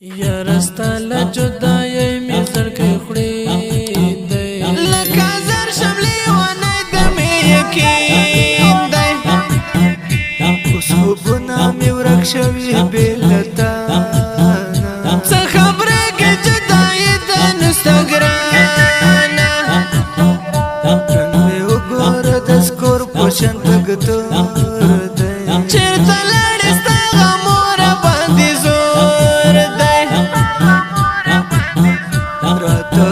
یارستا لجدای می زرکی خوڑی دی لکا زر شملی ونی دمی یکین دی اس خوبنا می ورک شوی بیلتانا سا خبره که جدای دنستگرانا رنگ می اگور دسکور پوشن تگتور دی چرتا لڑستا غمور باندی زور دی راتو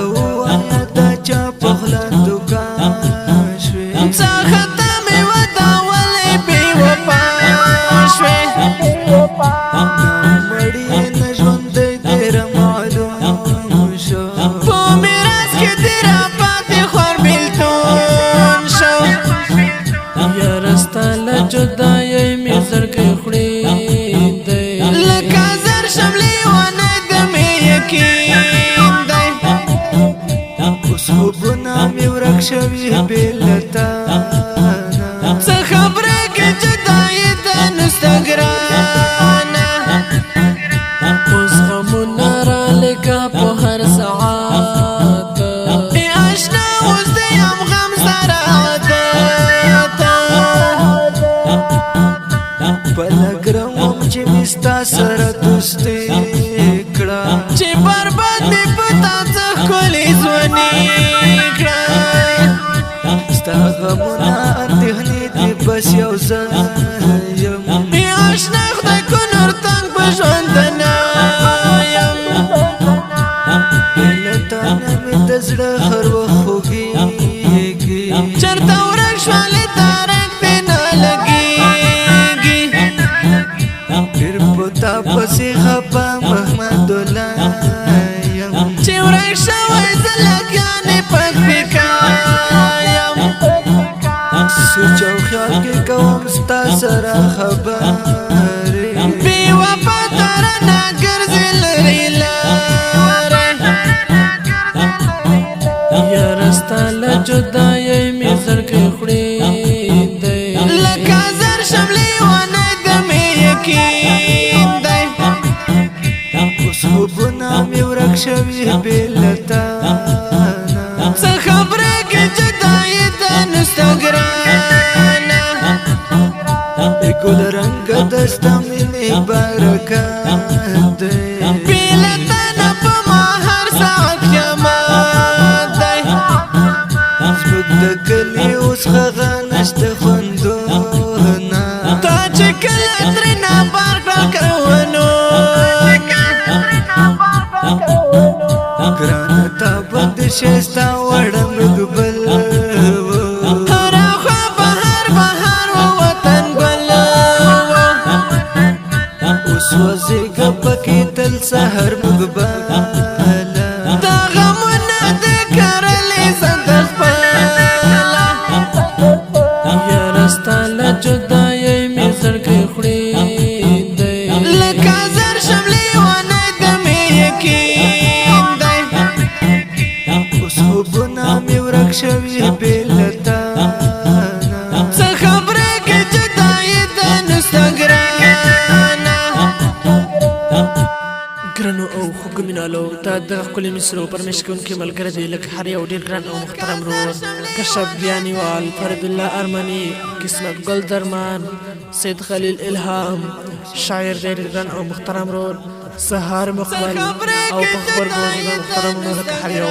آیا دا چا پخلان دکان شوی سا ختمی و داولی بی و پاشوی نامڑی نجون دی دیر معلوم شو پو میراز که دیر پاتی خور بیلتون شو یارستا لجدای می زرکی خوڑی دی لکا زر شملی ونی دمی یکین دی اس خوبنا می ورک شوی بیلتانا سا خبره که جدای دنستگرانا اوس غمونا را لکا په هر ساعت ای اشنا اوس دیم غم سره عادتا پلګرم چې مستا سره دوستي کړه چې برباد می پتا څه خولي ځونی کړه ستا غمونه اندهني دي بس یو ځایم ای اشنا خدای کو نور تنگ په ژوند نه یم لتانه می د زړه هر وخت خوږیږي چرته ورک شولې تارک پې نه لګېږي پیر پتا پسې خپه محمدالله یم چې ورک شوی زه لګیانې پک فکایم سوچ او خیال کې کوم ستا سره خبرې بې وفاداره نه ګرځې لرې لارې یارستا لجدای می زرکی خوڑی دی لکا زر شملی ونی دمی یکین دی اس خوبنا می ورک شوی بیلتانا سا خبره که جدای دنستگرانا ای گل رنگ دستا مینی برکت دی بیلتانا پا ما هر ساعت قیامت دی زموږ د کلي اوس هغه نشته خوندونه تا چې کله ترېنه بار کړه کروونو ګرانه تا بند شي ستا وړنګ بل هره خوا بهار و وطن ګل اوس وزېږه پکې تل سهار موږ بالا دا غمونه د کرلې زنده خپله یارستا لجدای می زرکی خوڑی دی لکا زر شملی ونی دمی یکین دی اس خوبنا می ورک شوی بیلتانا سا خبره که جدای دنستگرانا ګرانو او خوږ مینالو دا دغه ښکلي مصرو پر مېش کوونکي ملګری دی لکه هر یو ډېر ګران او محترم رور کشف بیانیوال فرید الله ارمني قسمت ګل درمان سید خلیل الهام شاعر ډېر ګران او محترم رور سهار مقبل او په خبرګو د محترمونو لکه هر یو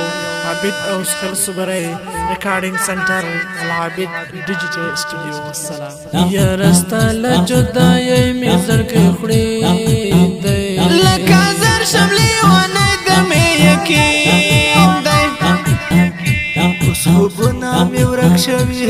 عابد او سخر صبری ریکارډینګ سنټر العابد ډیجیټل سټوډیو والسلام یارستا لجدای می زرکی خوڑی دی لکا زر شملی ونی دمی یکین دی اس خوبنا می ورک شوی